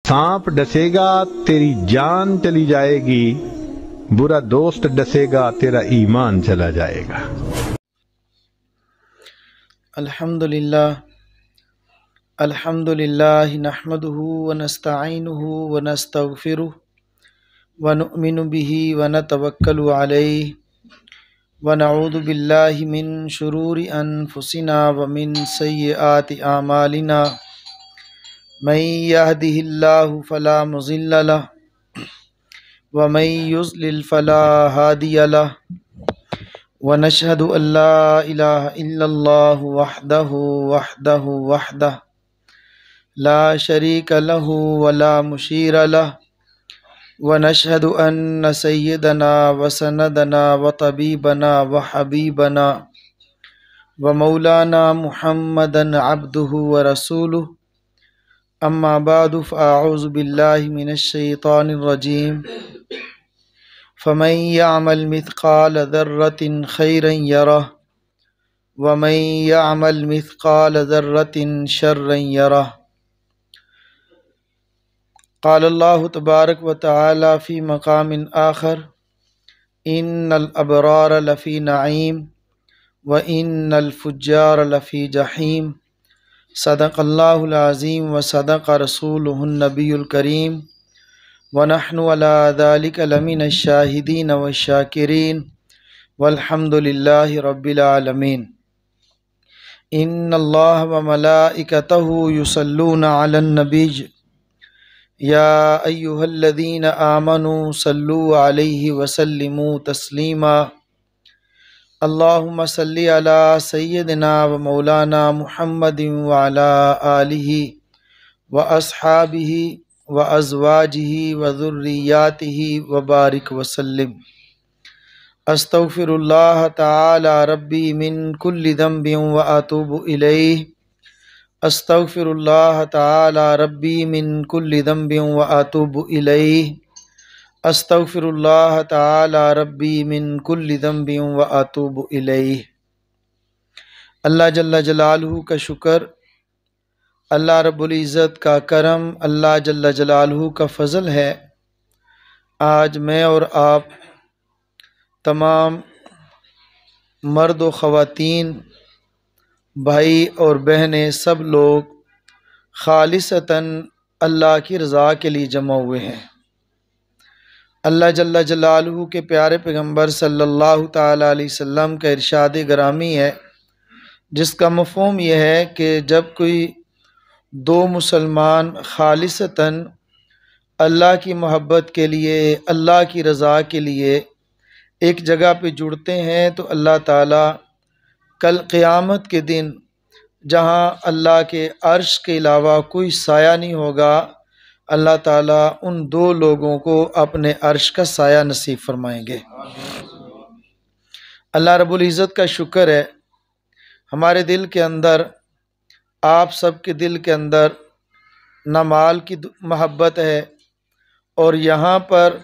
सांप डसेगा तेरी जान चली जाएगी, बुरा दोस्त डसेगा तेरा ईमान चला जाएगा। अल्हम्दुलिल्लाह अल्हम्दुलिल्लाह नहमदुहु व नस्तईनुहु व नस्तगफिरुह व नु'मिनु बिही व नतवक्कलु अलैहि व नऊज़ु बिल्लाहि मिन शुरूरि अनफुसिना व मिन सय्यिआति आमालिना। मन यहदिहिल्लाहु फला मुज़िल्ल लहु व मन युज़लिल फला हादिय लहु व नशहदु अल्ला इलाहा इल्लल्लाहु वहदहु ला शरीक लहु व ला मुशीर लहु व नशहदु अन्न सय्यदना व सनदना व तबीबना व हबीबना व मौलाना मुहम्मदन अब्दुहु व रसूलुहु। अम्मा बादु फ़अऊज़ु बिल्लाहि मिनश शैतानिर रजीम। फ़मन यअमल मिस्क़ाल ज़र्रतिन खैरन यरह व मन यअमल मिस्क़ाल ज़र्रतिन शर्रन यरह। क़ाल अल्लाहु तबारक व तआला फ़ी मक़ामिन आख़र इन्नल अबरार लफ़ी नईम व इन्नल फ़ुज्जार लफ़ी जहीम। सदक़ल्लाहुल अज़ीम व सदक़ रसूलुहुन नबियुल करीम व नहनु अला ज़ालिका लमिनश शाहिदीन व शाकिरीन वल्हम्दुलिल्लाहि रब्बिल आलमीन। इन्नल्लाह व मलाइकतहु युसल्लूना अलन नबिय्य या अय्युहल्लज़ीना आमनू सल्लू अलैहि व सल्लिमू तस्लीमा। अल्लाहुम्मा सल्लि अला सय्यिदिना व मौलाना मुहम्मदिन व अला आलिहि व अस्हाबिहि व अज़वाजिहि व ज़ुर्रिय्यातिहि व बारिक व सल्लिम। अस्तग़फ़िरुल्लाह तआला रब्बी मिन कुल्लि ज़ंबिन व अतूबु इलैहि। अस्तग़फ़िरुल्लाह तआला रब्बी मिन कुल्लि ज़ंबिन व अतूबु इलैहि। अस्तग़फ़िरुल्लाह तआला रब्बी मिन कुल्लि ज़ंबिन व अतूबु इलैहि। अल्लाह जल्ला जलालहू का शुक्र, अल्लाह रब्बुल इज़्ज़त का करम, अल्लाह जल्ला जलालहू का फ़ज़ल है। आज मैं और आप तमाम मर्द व ख़वातीन, भाई और बहनें, सब लोग खालिसतन अल्लाह की रज़ा के लिए जमा हुए हैं। अल्लाह जल्ला जलालहू के प्यारे पैगम्बर सल्लल्लाहु ताला अलैहि वसल्लम का इरशाद गिरामी है, जिसका मफ़हूम यह है कि जब कोई दो मुसलमान खालिसतन अल्लाह की मोहब्बत के लिए, अल्लाह की रज़ा के लिए एक जगह पे जुड़ते हैं तो अल्लाह ताला कल क़यामत के दिन, जहाँ अल्लाह के अर्श के अलावा कोई साया नहीं होगा, अल्लाह ताला उन दो लोगों को अपने अर्श का साया नसीब फरमाएंगे। अल्लाह रब्बुल इज़्ज़त का शुक्र है, हमारे दिल के अंदर, आप सब के दिल के अंदर न माल की मोहब्बत है और यहाँ पर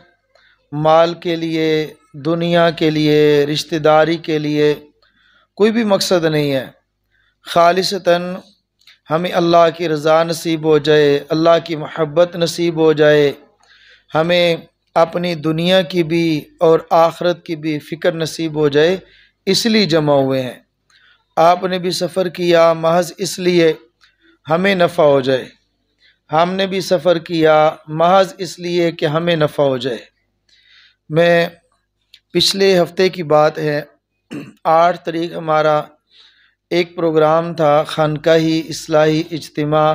माल के लिए, दुनिया के लिए, रिश्तेदारी के लिए कोई भी मकसद नहीं है। खालिसतन हमें अल्लाह की रज़ा नसीब हो जाए, अल्लाह की मोहब्बत नसीब हो जाए, हमें अपनी दुनिया की भी और आखिरत की भी फ़िक्र नसीब हो जाए, इसलिए जमा हुए हैं। आपने भी सफ़र किया महज इसलिए हमें नफ़ा हो जाए, हमने भी सफ़र किया महज इसलिए कि हमें नफ़ा हो जाए। मैं पिछले हफ्ते की बात है, 8 तारीख हमारा एक प्रोग्राम था, खानकाही इस्लाही इज्तिमा,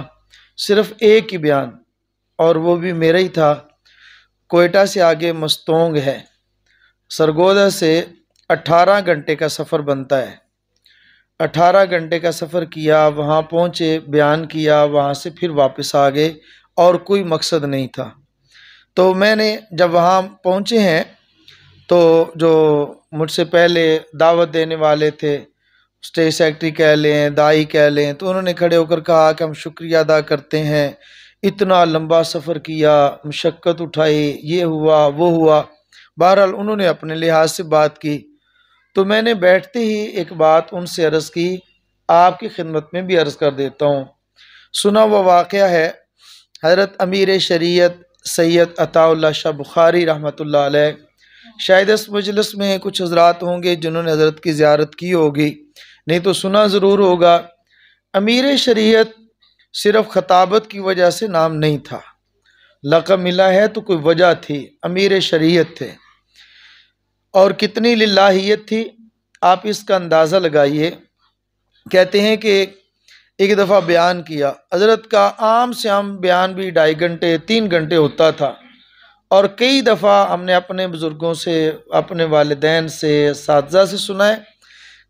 सिर्फ़ एक ही बयान, और वो भी मेरा ही था। कोयटा से आगे मस्तोंग है, सरगोदा से 18 घंटे का सफ़र बनता है। 18 घंटे का सफ़र किया, वहाँ पहुँचे, बयान किया, वहाँ से फिर वापस आ गए और कोई मकसद नहीं था। तो मैंने जब वहाँ पहुँचे हैं तो जो मुझसे पहले दावत देने वाले थे, स्टेज सेक्रेटरी कह लें, दाई कह लें, तो उन्होंने खड़े होकर कहा कि हम शुक्रिया अदा करते हैं, इतना लंबा सफ़र किया, मशक्क़त उठाई, ये हुआ वो हुआ। बहरहाल उन्होंने अपने लिहाज से बात की। तो मैंने बैठते ही एक बात उनसे अर्ज़ की, आपकी खिदमत में भी अर्ज़ कर देता हूँ। सुना हुआ वाक़या है, हज़रत अमीर शरीयत सैयद अताउल्लाह शाह बुखारी रहमतुल्लाह अलैह, शायद इस मजलिस में कुछ हजरात होंगे जिन्होंने हज़रत की ज़ियारत की होगी, नहीं तो सुना ज़रूर होगा। अमीर शरीयत सिर्फ खताबत की वजह से नाम नहीं था, लक़ब मिला है तो कोई वजह थी, अमीर शरीयत थे। और कितनी लिल्लाहियत थी आप इसका अंदाज़ा लगाइए। कहते हैं कि एक दफ़ा बयान किया, हज़रत का आम से आम बयान भी 2.5 घंटे 3 घंटे होता था, और कई दफ़ा हमने अपने बुज़ुर्गों से, अपने वालिदैन से, असातिज़ा से सुना है।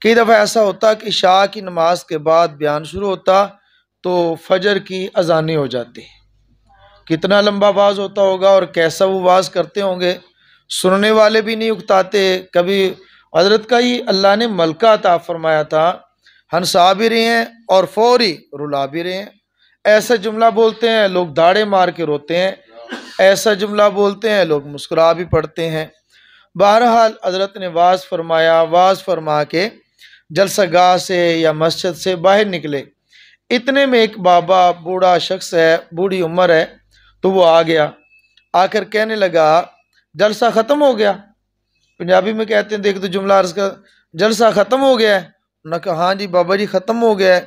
कई दफ़ा ऐसा होता कि इशा की नमाज के बाद बयान शुरू होता तो फजर की अज़ानी हो जाती। कितना लंबा वाज होता होगा और कैसा वो वाज करते होंगे, सुनने वाले भी नहीं उकताते। कभी हज़रत का ही अल्लाह ने मलका अता फरमाया था, हंसा भी रहे हैं और फौरी रुला भी रहे हैं। ऐसा जुमला बोलते हैं लोग दाढ़े मार के रोते हैं, ऐसा जुमला बोलते हैं लोग मुस्कुरा भी पड़ते हैं। बहरहाल हज़रत ने वाज फरमाया, वाज फरमा के जलसागाह से या मस्जिद से बाहर निकले। इतने में एक बाबा, बूढ़ा शख्स है, बूढ़ी उम्र है, तो वो आ गया। आकर कहने लगा जलसा ख़त्म हो गया। पंजाबी में कहते हैं, देख तो जुमला अर्ज़ कर, जलसा ख़त्म हो गया है। उन्होंने कहा हाँ जी बाबा जी ख़त्म हो गया है।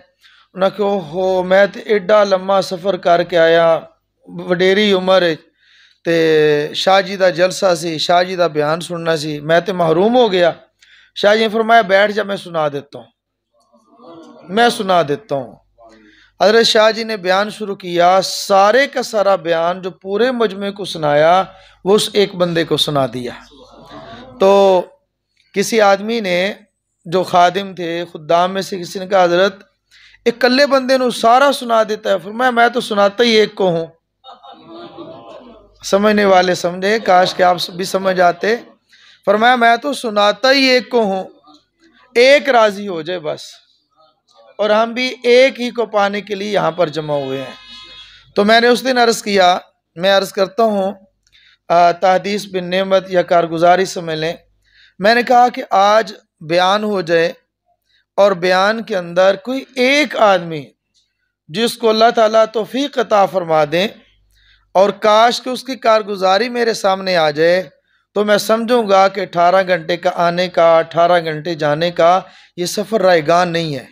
उन्होंने कहा ओहो मैं तो एडा लम्मा सफ़र करके आया, वडेरी उम्र ते शाह जी का जलसा सी, शाह जी का बयान सुनना सी, मैं तो महरूम हो गया। शाह जी ने फरमाया बैठ जा, मैं सुना देता हूँ, मैं सुना देता हूँ। हज़रत शाह जी ने बयान शुरू किया, सारे का सारा बयान जो पूरे मजमे को सुनाया वो उस एक बंदे को सुना दिया। तो किसी आदमी ने, जो खादिम थे, खुद्दाम में से किसी ने कहा हज़रत एक कल्ले बंदे को सारा सुना देता है। फरमाया मैं तो सुनाता ही एक को हूँ। समझने वाले समझे, काश के आप भी समझ आते। फरमाया मैं तो सुनाता ही एक को हूँ, एक राजी हो जाए बस, और हम भी एक ही को पाने के लिए यहाँ पर जमा हुए हैं। तो मैंने उस दिन अर्ज़ किया, मैं अर्ज़ करता हूँ तहदीस बिन नेमत या कारगुजारी समझ लें, मैंने कहा कि आज बयान हो जाए और बयान के अंदर कोई एक आदमी जिसको अल्लाह ताला तौफीक अता फरमा दें, और काश कि उसकी कारगुजारी मेरे सामने आ जाए, तो मैं समझूंगा कि 18 घंटे का आने का, 18 घंटे जाने का ये सफ़र रायगान नहीं है।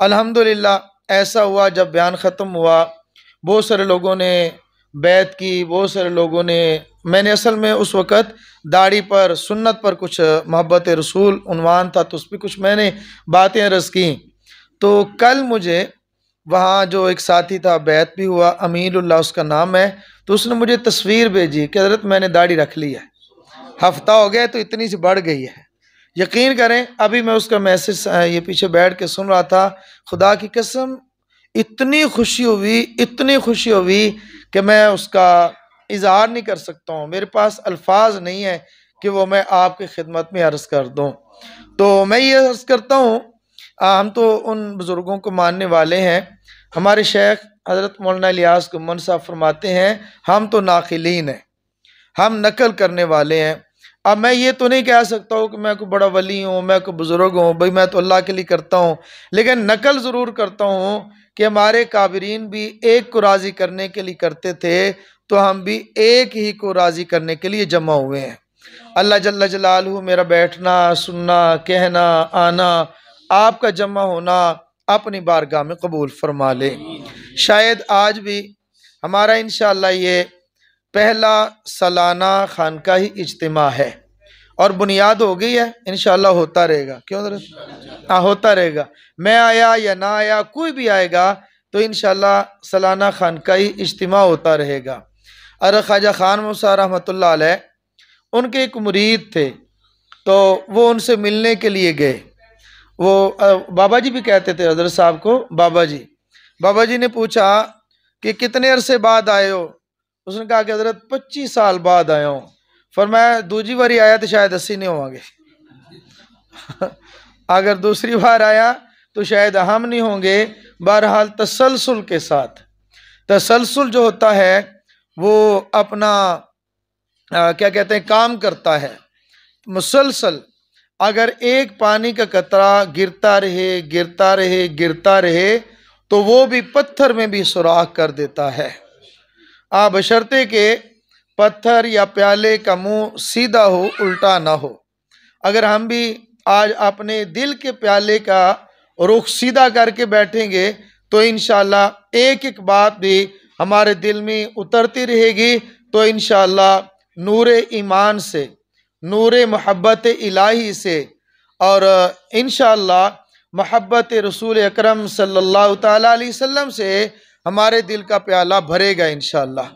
अल्हम्दुलिल्लाह ऐसा हुआ। जब बयान ख़त्म हुआ बहुत सारे लोगों ने बैत की, बहुत सारे लोगों ने, मैंने असल में उस वक़्त दाढ़ी पर, सुन्नत पर कुछ मोहब्बत रसूल उन्वान था, तो उस पर कुछ मैंने बातें अर्ज़ की। तो कल मुझे वहाँ जो एक साथी था, बैत भी हुआ, अमीनुल्लाह उसका नाम है, तो उसने मुझे तस्वीर भेजी कि हज़रत मैंने दाढ़ी रख ली है, हफ्ता हो गया तो इतनी सी बढ़ गई है। यकीन करें अभी मैं उसका मैसेज ये पीछे बैठ के सुन रहा था, खुदा की कसम इतनी खुशी हुई, इतनी खुशी हुई कि मैं उसका इजहार नहीं कर सकता हूँ, मेरे पास अल्फाज नहीं है कि वो मैं आपकी खिदमत में अर्ज़ कर दूँ। तो मैं ये अर्ज़ करता हूँ, हम तो उन बुज़ुर्गों को मानने वाले हैं। हमारे शेख हज़रत मौलाना इलियास गुम्मन साहब फरमाते हैं हम तो नाक़िलीन हैं, हम नकल करने वाले हैं। अब मैं ये तो नहीं कह सकता हूँ कि मैं कोई बड़ा वली हूँ, मैं कोई बुज़ुर्ग हूँ, भाई मैं तो अल्लाह के लिए करता हूँ, लेकिन नकल ज़रूर करता हूँ कि हमारे काबिरीन भी एक को राज़ी करने के लिए करते थे, तो हम भी एक ही को राज़ी करने के लिए जमा हुए हैं। अल्लाह जल्ल जलालहू मेरा बैठना, सुनना, कहना, आना, आपका जमा होना अपनी बारगाह में कबूल फरमा ले। शायद आज भी हमारा इंशाअल्लाह ये पहला सालाना खानकाही इज्तिमा है और बुनियाद हो गई है, इंशाअल्लाह होता रहेगा। क्यों हाँ होता रहेगा, मैं आया या ना आया, कोई भी आएगा तो इंशाअल्लाह सालाना खानकाही इज्तिमा होता रहेगा। और ख्वाजा खान मूसा रहमतुल्लाह अलैह, उनके एक मुरीद थे, तो वो उनसे मिलने के लिए गए। वो बाबा जी भी कहते थे हज़रत साहब को बाबा जी। बाबा जी ने पूछा कि कितने अरसे बाद आए हो? उसने कहा कि हज़रत 25 साल बाद आया हूँ। फरमाया दूसरी बारी आया तो शायद 80 नहीं होंगे अगर दूसरी बार आया तो शायद हम नहीं होंगे। बहरहाल तसलसल के साथ, तसलसल जो होता है वो अपना क्या कहते हैं काम करता है मुसलसल। अगर एक पानी का कतरा गिरता रहे, गिरता रहे, गिरता रहे, तो वो भी पत्थर में भी सुराख कर देता है। बशर्ते के पत्थर या प्याले का मुंह सीधा हो, उल्टा ना हो। अगर हम भी आज अपने दिल के प्याले का रुख सीधा करके बैठेंगे तो इंशाअल्लाह एक एक बात भी हमारे दिल में उतरती रहेगी। तो इंशाअल्लाह नूर ईमान से, नूर मोहब्बत इलाही से और इंशाअल्लाह मोहब्बत रसूल अकरम सल्लल्लाहु ताला अलैहि वसल्लम से हमारे दिल का प्याला भरेगा, इंशाअल्लाह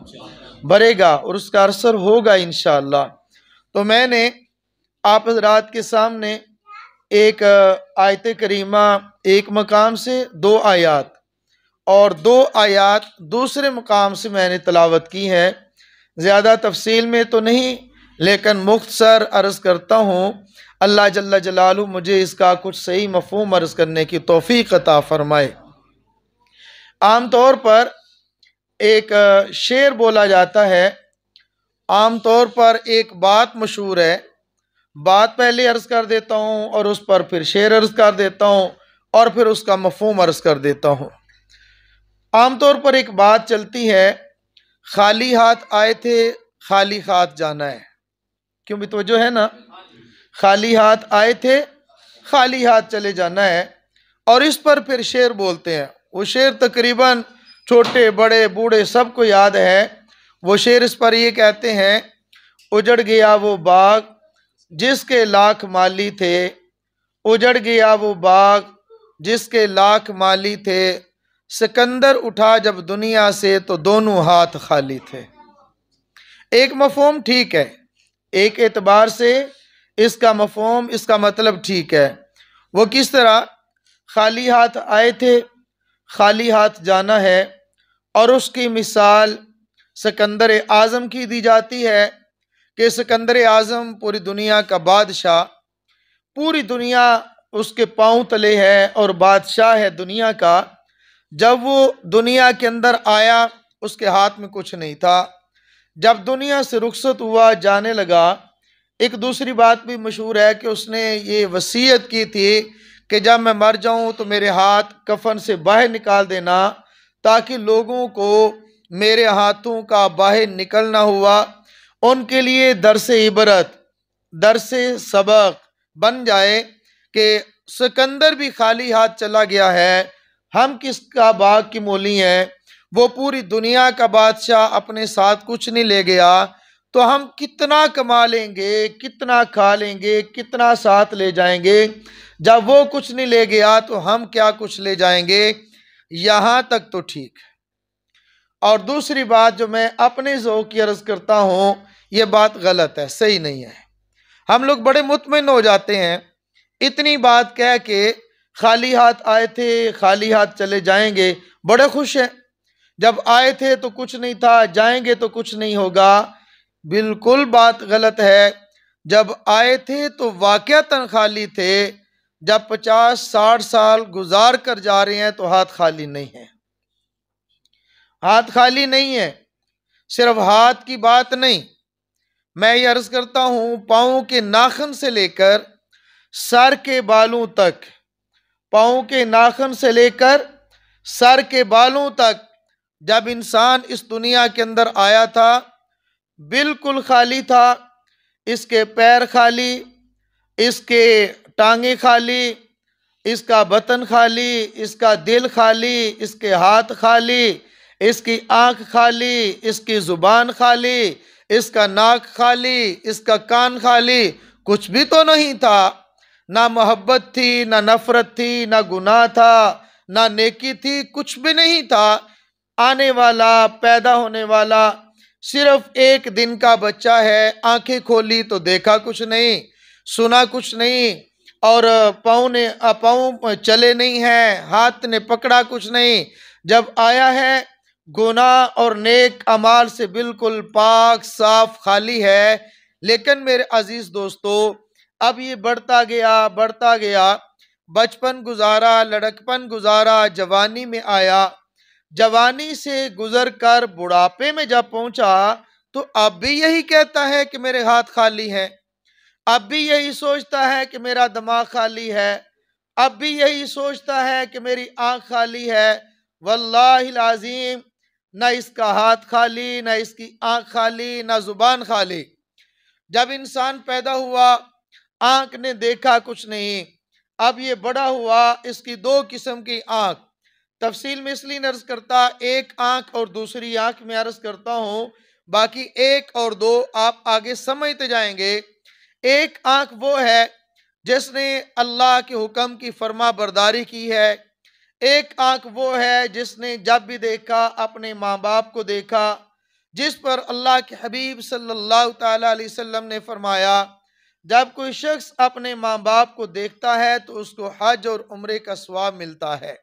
भरेगा और उसका असर होगा इंशाअल्लाह। तो मैंने आप हज़रात के सामने एक आयत करीमा एक मकाम से 2 आयात और 2 आयात दूसरे मकाम से मैंने तलावत की है। ज़्यादा तफसील में तो नहीं, लेकिन मुख्तसर अर्ज़ करता हूँ। अल्लाह जल्ला जलालहू मुझे इसका कुछ सही मफ़हूम अर्ज़ करने की तौफ़ीक़ अता फ़रमाए। आम तौर पर एक शेर बोला जाता है, आम तौर पर एक बात मशहूर है, बात पहले अर्ज़ कर देता हूँ और उस पर फिर शेर अर्ज़ कर देता हूँ और फिर उसका मफ़हूम अर्ज़ कर देता हूँ। आम तौर पर एक बात चलती है, खाली हाथ आए थे, खाली हाथ जाना है। क्यों भी तवज्जो है ना? खाली हाथ आए थे, खाली हाथ चले जाना है। और इस पर फिर शेर बोलते हैं। वो शेर तकरीबन छोटे बड़े बूढ़े सबको याद है। वो शेर इस पर ये कहते हैं, उजड़ गया वो बाग जिसके लाख माली थे, उजड़ गया वो बाग जिसके लाख माली थे, सिकंदर उठा जब दुनिया से तो दोनों हाथ खाली थे। एक मफ़हूम ठीक है, एक एतबार से इसका मफ़हूम, इसका मतलब ठीक है। वो किस तरह? खाली हाथ आए थे, खाली हाथ जाना है। और उसकी मिसाल सिकंदर आज़म की दी जाती है कि सिकंदर आज़म पूरी दुनिया का बादशाह, पूरी दुनिया उसके पांव तले है और बादशाह है दुनिया का। जब वो दुनिया के अंदर आया उसके हाथ में कुछ नहीं था। जब दुनिया से रुखसत हुआ, जाने लगा, एक दूसरी बात भी मशहूर है कि उसने ये वसीयत की थी कि जब मैं मर जाऊं तो मेरे हाथ कफन से बाहर निकाल देना, ताकि लोगों को मेरे हाथों का बाहर निकलना हुआ उनके लिए दरस इबरत, दरस सबक बन जाए कि सिकंदर भी खाली हाथ चला गया है, हम किसका बाग की मोली हैं। वो पूरी दुनिया का बादशाह अपने साथ कुछ नहीं ले गया, तो हम कितना कमा लेंगे, कितना खा लेंगे, कितना साथ ले जाएंगे। जब वो कुछ नहीं ले गया तो हम क्या कुछ ले जाएंगे। यहाँ तक तो ठीक है। और दूसरी बात जो मैं अपने ज़ौक़ की अर्ज़ करता हूँ, ये बात गलत है, सही नहीं है। हम लोग बड़े मुतमईन हो जाते हैं, इतनी बात कह के खाली हाथ आए थे, खाली हाथ चले जाएंगे, बड़े खुश हैं। जब आए थे तो कुछ नहीं था, जाएंगे तो कुछ नहीं होगा। बिल्कुल बात गलत है। जब आए थे तो वाक़अतन खाली थे, जब 50-60 साल गुजार कर जा रहे हैं तो हाथ खाली नहीं है। हाथ खाली नहीं है। सिर्फ हाथ की बात नहीं, मैं ये अर्ज करता हूं, पाँव के नाखून से लेकर सर के बालों तक, पाँव के नाखून से लेकर सर के बालों तक, जब इंसान इस दुनिया के अंदर आया था बिल्कुल खाली था। इसके पैर खाली, इसके टांगे खाली, इसका बतन खाली, इसका दिल खाली, इसके हाथ खाली, इसकी आंख खाली, इसकी जुबान खाली, इसका नाक खाली, इसका कान खाली। कुछ भी तो नहीं था। ना मोहब्बत थी, ना नफरत थी, ना गुनाह था, ना नेकी थी, कुछ भी नहीं था। आने वाला, पैदा होने वाला, सिर्फ एक दिन का बच्चा है। आंखें खोली तो देखा कुछ नहीं, सुना कुछ नहीं, और पाँव चले नहीं हैं, हाथ ने पकड़ा कुछ नहीं। जब आया है गुनाह और नेक अमाल से बिल्कुल पाक साफ खाली है। लेकिन मेरे अजीज दोस्तों, अब ये बढ़ता गया, बचपन गुजारा, लड़कपन गुजारा, जवानी में आया, जवानी से गुजर कर बुढ़ापे में जब पहुंचा तो अब भी यही कहता है कि मेरे हाथ खाली हैं, अब भी यही सोचता है कि मेरा दिमाग खाली है, अब भी यही सोचता है कि मेरी आंख खाली है। वल्लाहिल आज़ीम, ना इसका हाथ खाली, ना इसकी आंख खाली, ना जुबान खाली। जब इंसान पैदा हुआ आंख ने देखा कुछ नहीं, अब ये बड़ा हुआ इसकी दो किस्म की आंख। तफसील में इसलिए अर्ज करता, एक आंख और दूसरी आंख में अर्ज करता हूं, बाकी एक और दो आप आगे समझते जाएंगे। एक आंख वो है जिसने अल्लाह के हुक्म की फर्मा बरदारी की है। एक आंख वो है जिसने जब भी देखा अपने माँ बाप को देखा, जिस पर अल्लाह के हबीब सल्लल्लाहु ताला अलैहि वसल्लम ने फरमाया, जब कोई शख्स अपने माँ बाप को देखता है तो उसको हज और उम्रे का सवाब मिलता है।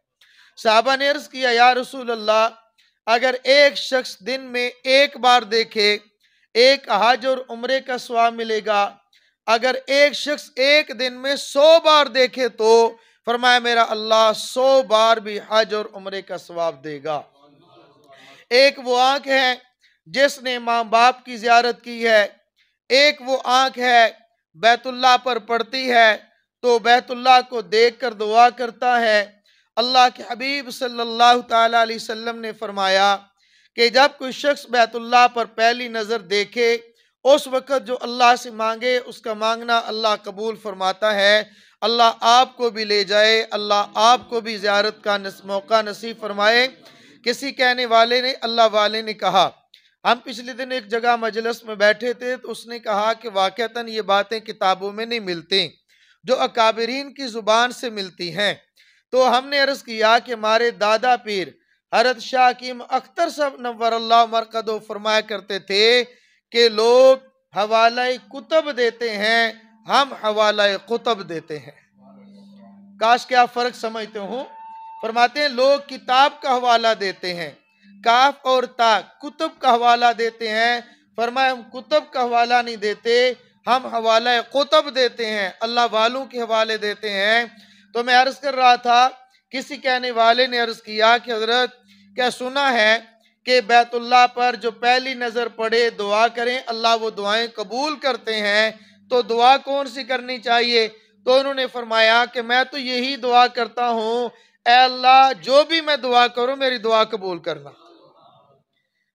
साहबा ने अर्ज किया, या रसूल अल्लाह, अगर एक शख्स दिन में एक बार देखे, एक हज और उम्रे का सवाब मिलेगा। अगर एक शख्स एक दिन में 100 बार देखे तो फरमाया मेरा अल्लाह 100 बार भी हज और उम्रे का सवाब देगा। एक वो आंख है जिसने माँ बाप की जियारत की है। एक वो आंख है बैतुल्लाह पर पड़ती है तो बैतुल्लाह को देखकर दुआ करता है। अल्लाह के हबीब सल्लल्लाहु ताला अलैहि वसल्लम ने फरमाया कि जब कोई शख्स बैतुल्लाह पर पहली नजर देखे, उस वक़्त जो अल्लाह से मांगे उसका मांगना अल्लाह कबूल फरमाता है। अल्लाह आपको भी ले जाए, अल्लाह आपको भी ज़ियारत का मौका नसीब फरमाए। किसी कहने वाले ने, अल्लाह वाले ने कहा, हम पिछले दिन एक जगह मजलिस में बैठे थे तो उसने कहा कि वाक़तन ये बातें किताबों में नहीं मिलती, जो अकाबरीन की ज़ुबान से मिलती हैं। तो हमने अर्ज़ किया कि हमारे दादा पीर हज़रत शाह हकीम अख्तर साहब नव्वरल्लाहु मरकदहू फरमाया करते थे कि लोग हवाला कुतब देते हैं, हम हवाला कुतब देते हैं। काश क्या फ़र्क समझते हो। फरमाते हैं लोग किताब का हवाला देते हैं, काफ और ता कुतुब का हवाला देते हैं। फरमाया हम कुतुब का हवाला नहीं देते, हम हवाला कुतब देते हैं, अल्लाह वालों के हवाले देते हैं। तो मैं अर्ज कर रहा था, किसी कहने वाले ने अर्ज किया कि हजरत क्या सुना है कि बैतुल्लाह पर जो पहली नजर पड़े दुआ करें, अल्लाह वो दुआएं कबूल करते हैं, तो दुआ कौन सी करनी चाहिए। तो उन्होंने फरमाया कि मैं तो यही दुआ करता हूँ, ऐ अल्लाह जो भी मैं दुआ करूं मेरी दुआ कबूल करना।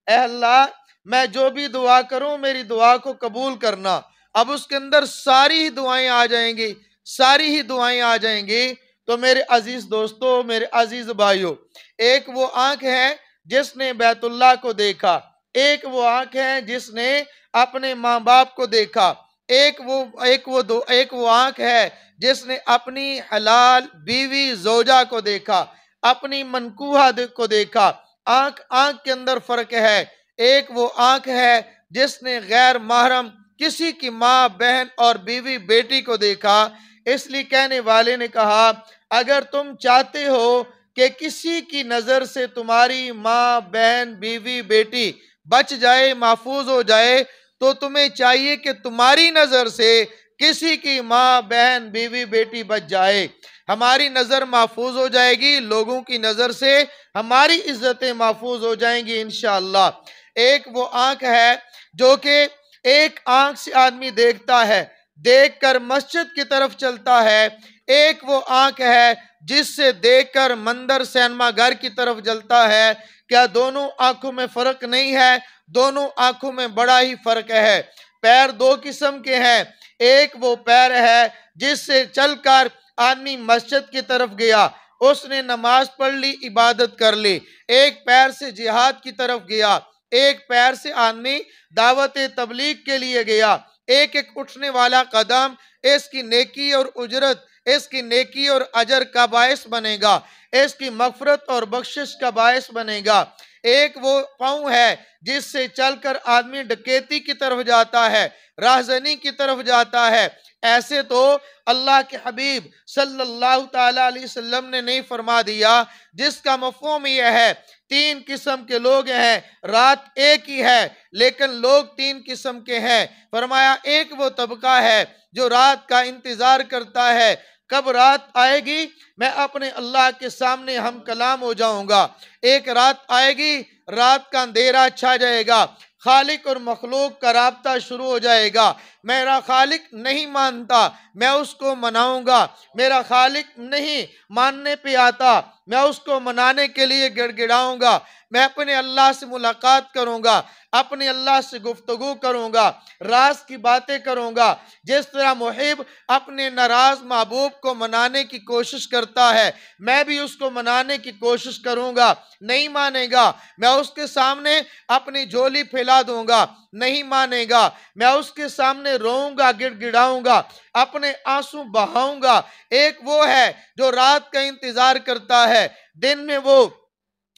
ऐ अल्लाह मैं जो भी दुआ करूं मेरी दुआ को कबूल करना। अब उसके अंदर सारी ही दुआएं आ जाएंगी, सारी ही दुआएं आ जाएंगी। तो मेरे अजीज दोस्तों, मेरे अजीज भाइयों, एक वो आंख है जिसने बैतुल्लाह को देखा, एक वो आंख है जिसने अपने माँ बाप को देखा, एक वो आंख है जिसने अपनी हलाल बीवी जोजा को देखा, अपनी मनकूहा को देखा। आंख आंख के अंदर फर्क है। एक वो आंख है जिसने गैर महरम किसी की माँ बहन और बीवी बेटी को देखा। इसलिए कहने वाले ने कहा, अगर तुम चाहते हो कि किसी की नजर से तुम्हारी माँ बहन बीवी बेटी बच जाए, महफूज हो जाए, तो तुम्हें चाहिए कि तुम्हारी नजर से किसी की माँ बहन बीवी बेटी बच जाए। हमारी नजर महफूज हो जाएगी, लोगों की नजर से हमारी इज्जतें महफूज हो जाएंगी इंशाअल्लाह। एक वो आंख है जो कि एक आंख से आदमी देखता है, देखकर मस्जिद की तरफ चलता है। एक वो आंख है जिससे देखकर मंदिर सिनेमा घर की तरफ जलता है। क्या दोनों आंखों में फर्क नहीं है? दोनों आंखों में बड़ा ही फर्क है। पैर दो किस्म के हैं, एक वो पैर है जिससे चलकर आदमी मस्जिद की तरफ गया, उसने नमाज पढ़ ली, इबादत कर ली। एक पैर से जिहाद की तरफ गया, एक पैर से आदमी दावत तबलीग के लिए गया। एक एक उठने वाला कदम इसकी नेकी और उजरत, इसकी नेकी और अजर का बायस बनेगा, इसकी मगफरत और बख्शिश का बायस बनेगा। एक वो पाँव है जिससे चलकर आदमी डकैती की तरफ जाता है, राहजनी की तरफ जाता है। ऐसे तो अल्लाह के हबीब सल्लल्लाहु ताला अलैहि वसल्लम ने नहीं फरमा दिया, जिसका मफ़हूम यह है तीन किस्म के लोग हैं, रात एक ही है लेकिन लोग तीन किस्म के हैं। फरमाया एक वो तबका है जो रात का इंतजार करता है, कब रात आएगी मैं अपने अल्लाह के सामने हम कलाम हो जाऊंगा। एक रात आएगी, रात का अंधेरा छा जाएगा, खालिक और मखलूक का राब्ता शुरू हो जाएगा। मेरा खालिक नहीं मानता, मैं उसको मनाऊंगा। मेरा खालिक नहीं मानने पे आता, मैं उसको मनाने के लिए गिड़गिड़ाऊंगा। मैं अपने अल्लाह से मुलाकात करूंगा, अपने अल्लाह से गुफ्तगू करूंगा, राज की बातें करूंगा। जिस तरह मुहिब अपने नाराज महबूब को मनाने की कोशिश करता है, मैं भी उसको मनाने की कोशिश करूंगा। नहीं मानेगा, मैं उसके सामने अपनी झोली फैला दूंगा। नहीं मानेगा, मैं उसके सामने रोऊंगा, गिड़गिड़ाऊंगा, अपने आंसू बहाऊंगा। एक वो है जो रात का इंतजार करता है, दिन में वो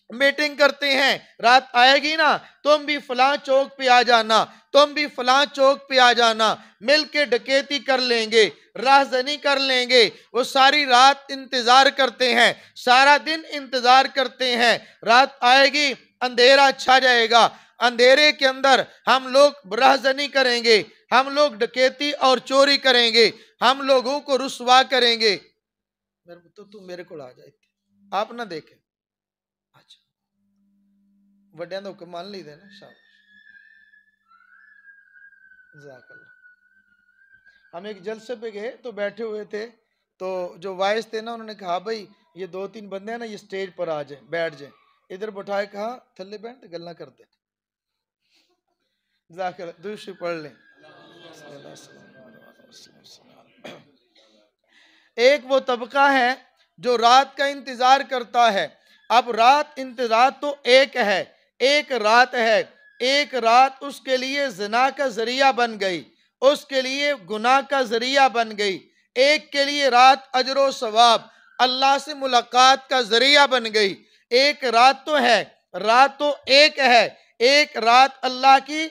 मीटिंग करते हैं, रात आएगी ना तुम भी फलां चौक पे आ जाना, तुम भी फलां चौक पे आ जाना, मिलके डकैती कर लेंगे, राहजनी कर लेंगे। वो सारी रात इंतजार करते हैं, सारा दिन इंतजार करते हैं। रात आएगी, अंधेरा छा जाएगा, अंधेरे के अंदर हम लोग राहजनी करेंगे, हम लोग डकैती और चोरी करेंगे, हम लोगों को रुसवा करेंगे। तो तुम मेरे को आ जाए, आप ना देखें। अच्छा, वड्या का हुक्म मान लीजिए ना, शाबाश, जज़ाकल्लाह। हम एक जलसे पे गए तो बैठे हुए थे, तो जो वाइस थे ना उन्होंने कहा भाई ये 2-3 बंदे हैं ना, ये स्टेज पर आ जाए, बैठ जाए। इधर बैठाए, कहा थल्ले बैठ तो गल्ला करते। जज़ाकल्लाह, दूसरी पढ़ लें। एक वो तबका है जो रात का इंतजार करता है। अब रात इंतजार तो एक है, एक रात है, एक रात उसके लिए ज़िना का जरिया बन गई, उसके लिए गुनाह का जरिया बन गई। एक के लिए रात अजरो सवाब, अल्लाह से मुलाकात का जरिया बन गई। एक रात तो है, रात तो एक है, एक रात अल्लाह की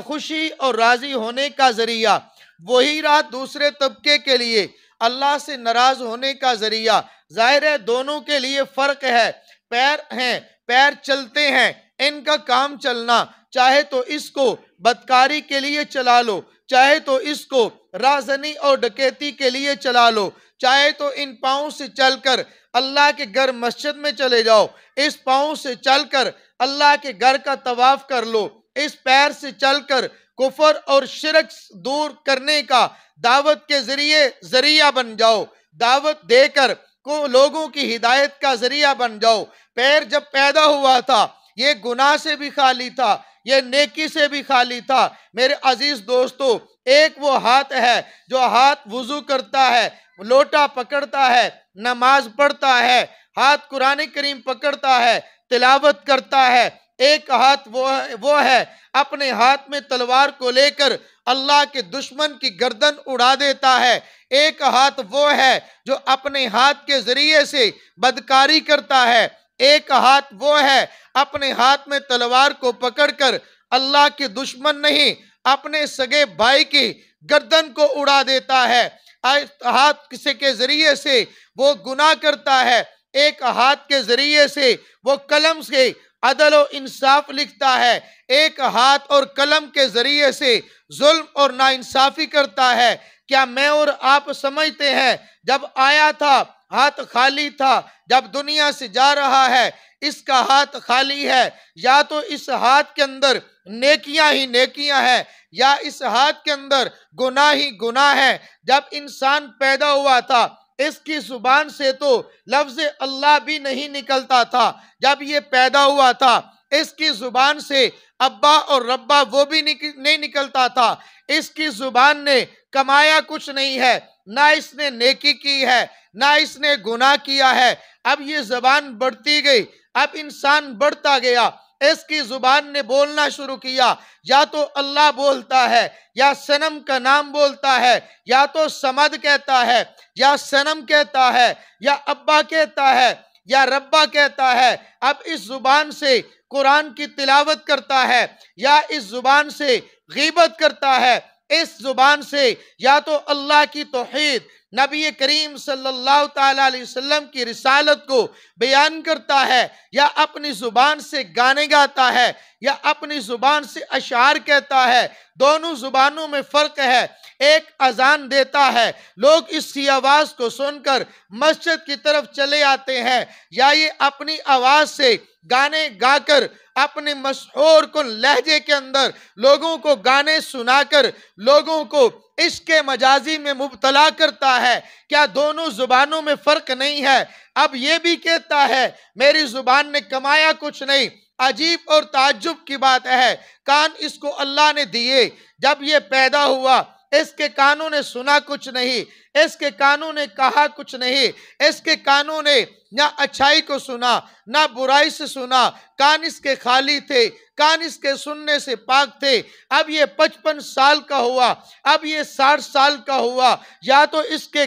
खुशी और राजी होने का जरिया। वही रात दूसरे तबके के लिए अल्लाह से नाराज होने का जरिया। जाहिर है दोनों के लिए फर्क है। पैर हैं, पैर चलते हैं, इनका काम चलना, चाहे तो इसको बदकारी के लिए चला लो, चाहे तो इसको राजनी और डकैती के लिए चला लो, चाहे तो इन पाँव से चलकर अल्लाह के घर मस्जिद में चले जाओ, इस पाँव से चलकर अल्लाह के घर का तवाफ कर लो, इस पैर से चलकर कुफर और शिरक दूर करने का दावत के जरिए जरिया बन जाओ, दावत देकर को लोगों की हिदायत का जरिया बन जाओ। पैर जब पैदा हुआ था ये गुनाह से भी खाली था, ये नेकी से भी खाली था। मेरे अजीज दोस्तों, एक वो हाथ है जो हाथ वुजू करता है, लोटा पकड़ता है, नमाज पढ़ता है, हाथ कुरान करीम पकड़ता है, तिलावत करता है। एक हाथ वो है अपने हाथ में तलवार को लेकर अल्लाह के दुश्मन की गर्दन उड़ा देता है। एक हाथ वो है जो अपने हाथ के जरिए से बदकारी करता है। एक हाथ वो है अपने हाथ में तलवार को पकड़कर अल्लाह के दुश्मन नहीं अपने सगे भाई की गर्दन को उड़ा देता है। हाथ किसी के जरिए से वो गुनाह करता है, एक हाथ के जरिए से वो कलम से अदल और इंसाफ लिखता है, एक हाथ और कलम के जरिए से जुल्म और नाइंसाफी करता है। क्या मैं और आप समझते हैं जब आया था हाथ खाली था, जब दुनिया से जा रहा है इसका हाथ खाली है, या तो इस हाथ के अंदर नेकियां ही नेकियां हैं या इस हाथ के अंदर गुनाह ही गुनाह है। जब इंसान पैदा हुआ था इसकी जुबान से तो लफ्ज अल्लाह भी नहीं निकलता था। जब ये पैदा हुआ था इसकी जुबान से अब्बा और रब्बा वो भी नहीं निकलता था। इसकी जुबान ने कमाया कुछ नहीं है, ना इसने नेकी की है, ना इसने गुनाह किया है। अब ये जबान बढ़ती गई, अब इंसान बढ़ता गया, इसकी जुबान ने बोलना शुरू किया। या तो अल्लाह बोलता है, या सनम का नाम बोलता है, या तो समद कहता है, या सनम कहता है, या अब्बा कहता है, या रब्बा कहता है। अब इस जुबान से कुरान की तिलावत करता है, या इस जुबान से गीबत करता है, इस जुबान से या तो अल्लाह की तौहीद, नबी करीम सल्लल्लाहु ताला अलैहि वसल्लम की रिसालत को बयान करता है, या अपनी जुबान से गाने गाता है, या अपनी जुबान से अशार कहता है। दोनों जुबानों में फर्क है। एक अजान देता है, लोग इसकी आवाज को सुनकर मस्जिद की तरफ चले आते हैं, या ये अपनी आवाज से गाने गाकर अपने मशहूर कुन लहजे के अंदर लोगों को गाने सुनाकर लोगों को इसके मजाजी में मुब्तला करता है। क्या दोनों जुबानों में फर्क नहीं है? अब ये भी कहता है मेरी जुबान ने कमाया कुछ नहीं, अजीब और ताज्जुब की बात है, कान इसको अल्लाह ने दिए। जब ये पैदा हुआ इसके कानों ने सुना कुछ नहीं, इसके कानों ने कहा कुछ नहीं, इसके कानों ने ना अच्छाई को सुना ना बुराई से सुना। कान इसके खाली थे, कान इसके सुनने से पाक थे। अब ये 55 साल का हुआ, अब ये 60 साल का हुआ, या तो इसके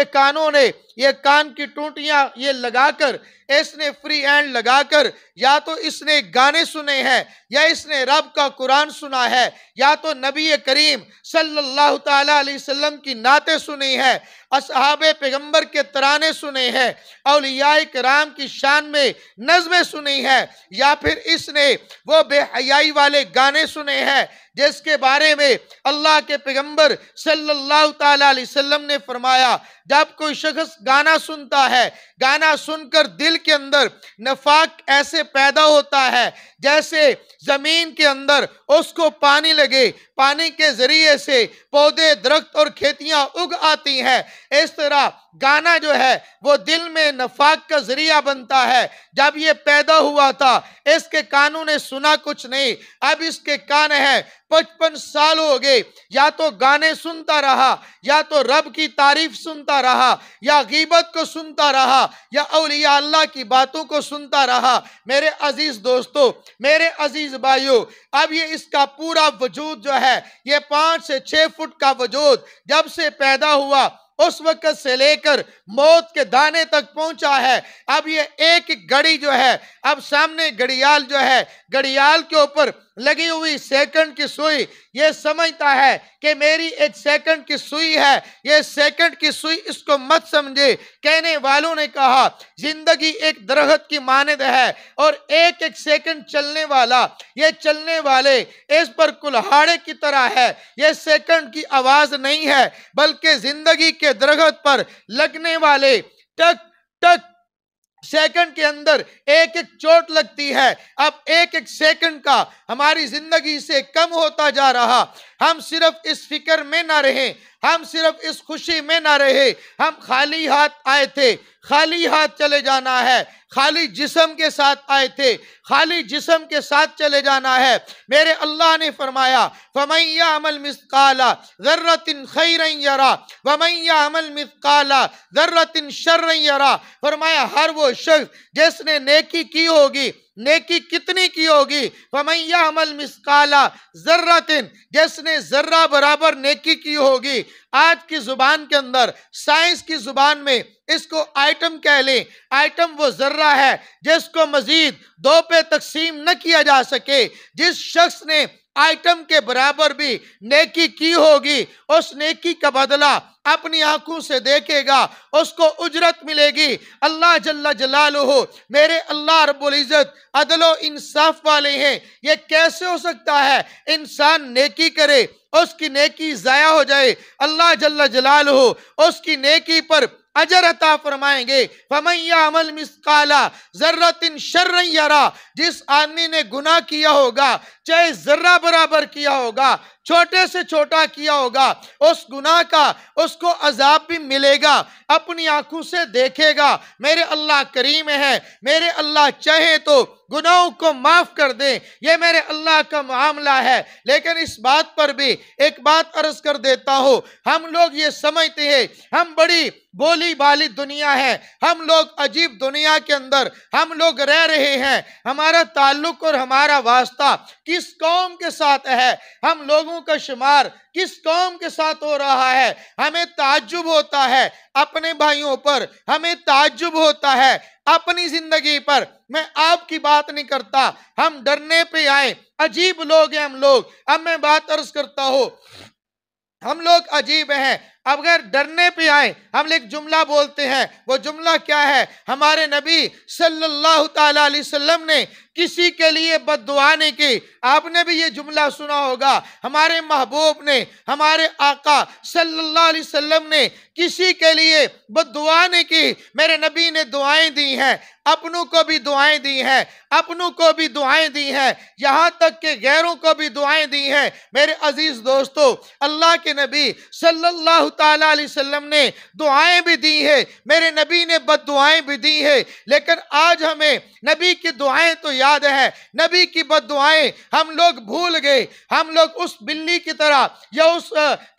कानों ने ये कान की टूटियां ये लगाकर, इसने फ्री हैंड लगाकर, या तो इसने गाने सुने हैं, या इसने रब का कुरान सुना है, या तो नबी करीम सल्लल्लाहु ताला अलैहि वसल्लम की नाते सुनी है, असहाबे पैगंबर के तराने सुने हैं, औलियाए किराम की शान में नज़्में सुनी है, या फिर इसने वो बेहयाई वाले गाने सुने हैं जिसके बारे में अल्लाह के पैगंबर सल्लल्लाहु ताला अलैहि वसल्लम ने फरमाया, जब कोई शख्स गाना सुनता है, गाना सुनकर दिल के अंदर नफाक ऐसे पैदा होता है जैसे जमीन के अंदर उसको पानी लगे, पानी के जरिए से पौधे दरख्त और खेतियां उग आती हैं। इस तरह गाना जो है वो दिल में नफाक का जरिया बनता है। जब ये पैदा हुआ था इसके कानों ने सुना कुछ नहीं, अब इसके कान है 55 साल हो गए, या तो गाने सुनता रहा, या तो रब की तारीफ सुनता रहा, या गीबत को सुनता रहा, या औलिया अल्लाह की बातों को सुनता रहा। मेरे अजीज दोस्तों, मेरे अजीज भाइयों, अब ये इसका पूरा वजूद जो है ये 5 से 6 फुट का वजूद जब से पैदा हुआ उस वक्त से लेकर मौत के दाने तक पहुंचा है। अब ये एक घड़ी जो है, अब सामने घड़ियाल जो है, घड़ियाल के ऊपर लगी हुई सेकंड की सुई, ये समझता है कि मेरी एक सेकंड की सुई है, ये सेकंड की सुई इसको मत समझे। कहने वालों ने कहा जिंदगी एक दरख्त की मानद है और एक एक सेकंड चलने वाला, ये चलने वाले इस पर कुल्हाड़े की तरह है। ये सेकंड की आवाज नहीं है बल्कि जिंदगी के दरख्त पर लगने वाले टक टक सेकंड के अंदर एक एक चोट लगती है। अब एक एक सेकंड का हमारी जिंदगी से कम होता जा रहा। हम सिर्फ इस फिक्र में ना रहे, हम सिर्फ इस खुशी में ना रहे, हम खाली हाथ आए थे, खाली हाथ चले जाना है, खाली जिस्म के साथ आए थे, खाली जिस्म के साथ चले जाना है। मेरे अल्लाह ने फरमाया फमन यअमल मिस्काला ज़र्रतिन खैरन यरा वमन यअमल मिस्काला ज़र्रतिन शर्रन यरा। फरमाया हर वो शख्स जिसने नेकी की होगी, नेकी कितनी की होगी, फमन यअमल मिस्काला ज़र्रतिन, जिसने जर्रा बराबर नेकी की होगी। आज की जुबान के अंदर, साइंस की जुबान में इसको आइटम कह लें। आइटम वो जर्रा है जिसको मजीद 2 पे तकसीम न किया जा सके। जिस शख्स ने आइटम के बराबर भी नेकी की होगी उस नेकी का बदला अपनी आंखों से देखेगा, उसको उजरत मिलेगी। अल्लाह जल्ला जलालुहु, मेरे अल्लाह रब्बुल इज्जत अदलो इंसाफ वाले हैं। ये कैसे हो सकता है इंसान नेकी करे उसकी नेकी जाया हो जाए, अल्लाह जल्ला जलालुहु उसकी नेकी पर अजर अता फरमाएंगे। फमन यअमल मिस्काला ज़र्रतिन शर्रन यरा, जिस आदमी ने गुनाह किया होगा, चाहे जर्रा बराबर किया होगा, छोटे से छोटा किया होगा, उस गुनाह का उसको अजाब भी मिलेगा, अपनी आंखों से देखेगा। मेरे अल्लाह करीम है, मेरे अल्लाह चाहे तो गुनाहों को माफ कर दे, ये मेरे अल्लाह का मामला है। लेकिन इस बात पर भी एक बात अर्ज कर देता हूँ, हम लोग ये समझते हैं हम बड़ी बोली बाली दुनिया है, हम लोग अजीब दुनिया के अंदर हम लोग रह रहे हैं। हमारा ताल्लुक और हमारा वास्ता किस कौम के साथ है, हम लोगों का शुमार किस कौम के साथ हो रहा है। हमें ताज्जुब होता है अपने भाइयों पर, हमें ताज्जुब होता है अपनी जिंदगी पर। मैं आपकी बात नहीं करता, हम डरने पे आए, अजीब लोग हैं हम लोग। अब मैं बात अर्ज करता हूँ, हम लोग अजीब हैं। अगर डरने पे आए हम एक जुमला बोलते हैं, वो जुमला क्या है? हमारे नबी सल्लल्लाहु ताला अलैहि वसल्लम ने किसी के लिए बद्दुआ नहीं की। आपने भी ये जुमला सुना होगा, हमारे महबूब ने, हमारे आका सल्लल्लाहु अलैहि वसल्लम ने किसी के लिए बद्दुआ नहीं की। मेरे नबी ने दुआएं दी हैं, अपनों को भी दुआएं दी हैं, अपनों को भी दुआएं दी हैं, यहाँ तक कि गैरों को भी दुआएं दी हैं। मेरे अजीज दोस्तों, अल्लाह के नबी सल्लल्लाहु ताला अलैहि वसल्लम ने दुआएं भी दी है, मेरे नबी ने बद्दुआएं भी दी है, लेकिन आज हमें नबी की दुआएं तो याद है, नबी की बद्दुआएं हम लोग भूल गए। हम लोग उस बिल्ली की तरह या उस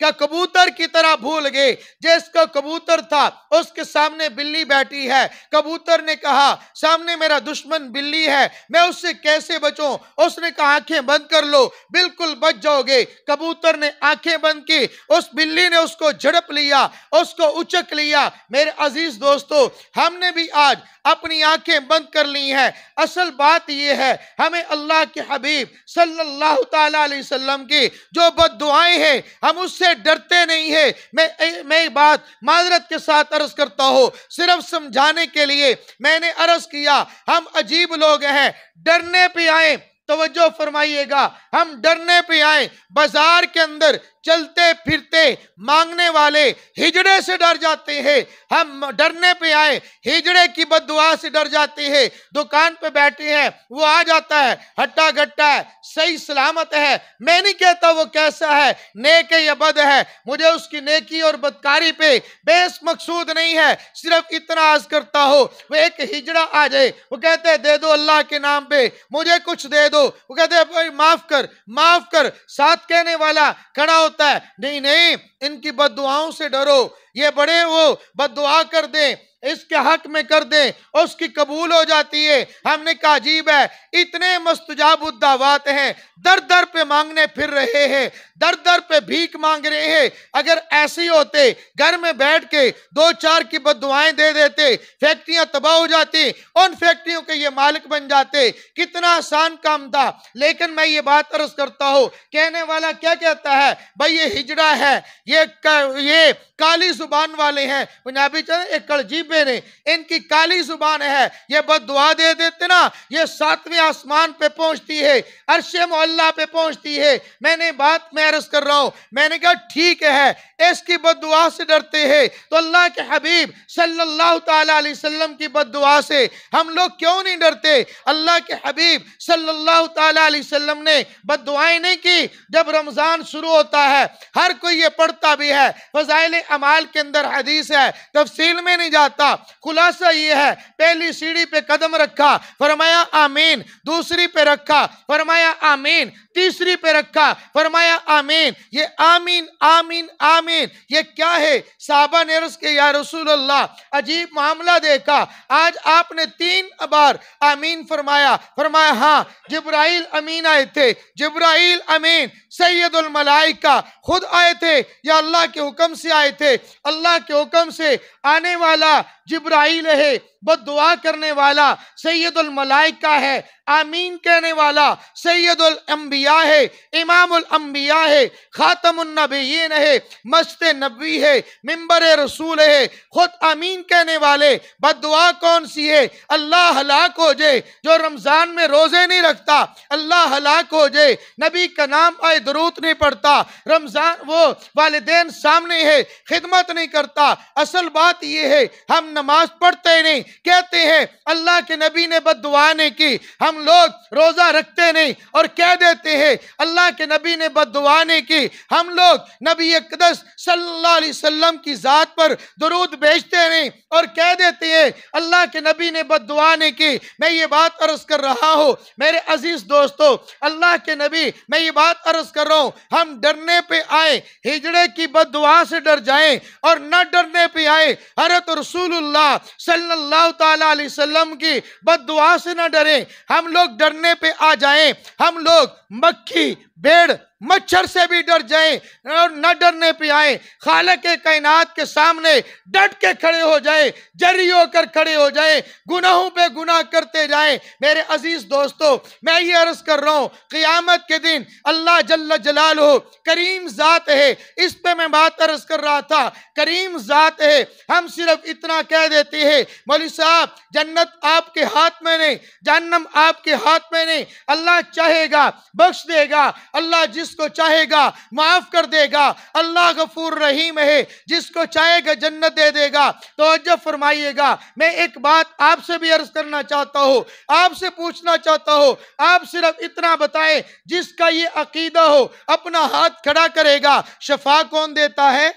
कबूतर की तरह भूल गए, जिसका कबूतर था उसके सामने बिल्ली बैठी है, कबूतर ने कहा सामने मेरा दुश्मन बिल्ली है, मैं उससे कैसे बचूं? उसने कहा आंखें बंद कर लो, बिल्कुल बच जाओगे। कबूतर ने आंखें बंद की, उस बिल्ली ने उसको झड़प लिया, उसको उचक लिया। मेरे अजीज दोस्तों, हमने भी आज अपनी आंखें बंद कर ली हैं। असल बात यह है, हमें अल्लाह के हबीब सल्लल्लाहु ताला अलैहि वसल्लम की जो बद्दुआएं हैं हम उससे डरते नहीं है। मैं एक बात माजरत के साथ अर्ज करता हूं, सिर्फ समझाने के लिए मैंने अर्ज किया। हम अजीब लोग हैं, डरने पे आए, तवज्जो फरमाइएगा, हम डरने पे आए। बाजार के अंदर चलते फिरते मांगने वाले हिजड़े से डर जाते हैं, हम डरने पे आए, हिजड़े की बद्दुआ से डर जाते हैं। दुकान पे बैठे हैं, वो आ जाता है, हट्टा गट्टा है, सही सलामत है, मैं नहीं कहता वो कैसा है, नेक है या बद है, मुझे उसकी नेकी और बदकारी पे बेस मकसूद नहीं है, सिर्फ इतना अर्ज करता हो। वो एक हिजड़ा आ जाए, वो कहते हैं दे दो अल्लाह के नाम पे, मुझे कुछ दे दो, वो कहते हैं भाई माफ कर माफ कर, साथ कहने वाला खड़ा होता है, नहीं नहीं इनकी बद्दुआओं से डरो, ये बड़े वो बद्दुआ कर दे, इसके हक में कर दे, उसकी कबूल हो जाती है। हमने कहा अजीब है, इतने मुस्तजाबुद दावत हैं, दर दर पे मांगने फिर रहे हैं, दर दर पे भीख मांग रहे हैं। अगर ऐसे होते, घर में बैठ के दो चार की बद्दुआएं दे देते, फैक्ट्रियां तबाह हो जाती, उन फैक्ट्रियों के ये मालिक बन जाते, कितना आसान काम था। लेकिन मैं ये बात अर्ज करता हूं, कहने वाला क्या कहता है, भाई ये हिजड़ा है, ये काली जुबान वाले हैं, पंजाबी चले एक कलजीबे ने, इनकी काली जुबान है, ये बद्दुआ दे देते ना, ये सातवें आसमान पे पहुंचती है, अर्शे मोहल्ला पे पहुंचती है। मैंने बात मैं अर्ज कर रहा हूं, मैंने कहा ठीक है, इसकी बद्दुआ से डरते हैं तो अल्लाह के हबीब सल्लल्लाहु ताला अलैहि वसल्लम की बद्दुआ से हम लोग क्यों नहीं डरते? अल्लाह के हबीब सल्लल्लाहु ताला अलैहि वसल्लम ने बद्दुआएं नहीं की। जब रमजान शुरू होता है, हर कोई ये पढ़ता भी है, फज़ाइल अमाल के अंदर हदीस है, तफसील में नहीं जाता, खुलासा ये है, पहली सीढ़ी पे कदम रखा, फरमाया आमीन, दूसरी पे रखा, फरमाया आमीन, तीसरी पे रखा, फरमाया आमीन। ये आमीन आमीन आमीन ये क्या है? साहबा ने अर्ज़ किया या रसूल अल्लाह, अजीब मामला देखा, आज आपने 3 बार आमीन फरमाया। फरमाया हाँ, जिब्राइल अमीन आए थे, जिब्राइल अमीन सैयदुल मलाइका खुद आए थे या अल्लाह के हुक्म से आए थे? अल्लाह के हुक्म से आने वाला जिब्राइल है, बद्दुआ करने वाला सैयदुल मलाइका है, आमीन कहने वाला सैयदुल अंबिया है, इमामुल अंबिया है, खातमुन नबिय्यीन है, मस्ते नबी है, मिंबर रसूल है, खुद आमीन कहने वाले। बद्दुआ कौन सी है? अल्लाह हलाक हो जाए जो रमजान में रोजे नहीं रखता, अल्लाह हलाक हो जाए, नबी का नाम आए दरूद नहीं पढ़ता, रमजान वो वालिदैन सामने है खिदमत नहीं करता। असल बात यह है, हम नमाज पढ़ते नहीं, कहते हैं अल्लाह के नबी ने बद्दुआ नहीं की, हम लोग रोजा रखते नहीं और कह देते हैं अल्लाह के नबी ने बद्दुआ नहीं की, हम लोग नबी अक़दस सल्लल्लाहु अलैहि वसल्लम की जात पर दरूद भेजते नहीं और कह देते हैं अल्लाह के नबी ने बद्दुआ नहीं की। मैं ये बात अर्ज कर रहा हूं मेरे अजीज दोस्तों, अल्लाह के नबी, मैं ये बात अर्ज कर रहा हूं, हम डरने पे आए, हिजड़े की बद्दुआ से डर जाएं और न डरने पे आए, हज़रत रसूलुल्लाह सल्लल्लाहु ताला अलैहि वसल्लम की बद्दुआ से न डरें। हम लोग डरने पे आ जाएं, हम लोग मक्खी भेड़ मच्छर से भी डर जाएं और न डरने पे आए, खालिक कायनात के सामने डट के खड़े हो जाए, जरी होकर खड़े हो जाए, गुनाहों पे गुनाह करते जाएं। मेरे अजीज दोस्तों, मैं ये अर्ज कर रहा हूं, क़यामत के दिन अल्लाह जल्ल जलालहू करीम जात है, इस पे मैं बात अर्ज कर रहा था, करीम जात है। हम सिर्फ इतना कह देते हैं मौलवी साहब जन्नत आपके हाथ में नहीं, जहन्नम आपके हाथ में नहीं, अल्लाह चाहेगा बख्श देगा, अल्लाह जिसको चाहेगा माफ कर देगा, अल्लाह गफूर रहीम है, जिसको चाहेगा जन्नत दे देगा। तो तवज्जो फरमाइएगा, मैं एक बात आपसे भी अर्ज करना चाहता हूँ, आपसे पूछना चाहता हूँ, आप सिर्फ इतना बताएं, जिसका ये अकीदा हो अपना हाथ खड़ा करेगा, शफा कौन देता है?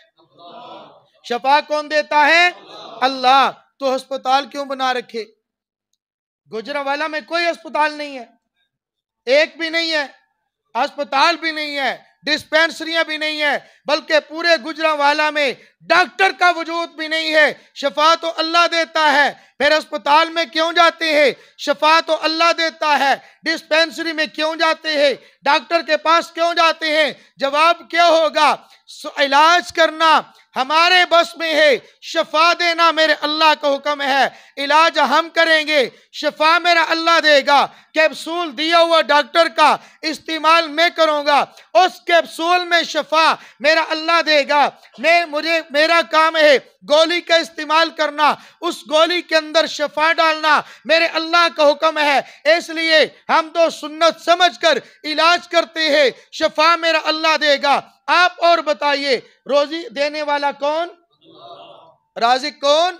शफा कौन देता है? अल्लाह। तो अस्पताल क्यों बना रखे? गुजरांवाला में कोई अस्पताल नहीं है, एक भी नहीं है, अस्पताल भी नहीं है, डिस्पेंसरियां भी नहीं है, बल्कि पूरे गुजरांवाला में डॉक्टर का वजूद भी नहीं है। शफा तो अल्लाह देता है, फिर अस्पताल में क्यों जाते हैं? शफा तो अल्लाह देता है, डिस्पेंसरी में क्यों जाते हैं? डॉक्टर के पास क्यों जाते हैं? जवाब क्या होगा? इलाज करना हमारे बस में है, शफा देना मेरे अल्लाह का हुक्म है। इलाज हम करेंगे, शफा मेरा अल्लाह देगा। कैप्सूल दिया हुआ डॉक्टर का इस्तेमाल मैं करूंगा, उस कैप्सूल में शफा मेरा अल्लाह देगा। मेरा काम है गोली का इस्तेमाल करना, उस गोली के अंदर शफा डालना मेरे अल्लाह का हुक्म है। इसलिए हम तो सुन्नत समझकर इलाज करते हैं, शफा मेरा अल्लाह देगा। आप और बताइए, रोजी देने वाला कौन? राज़िक कौन?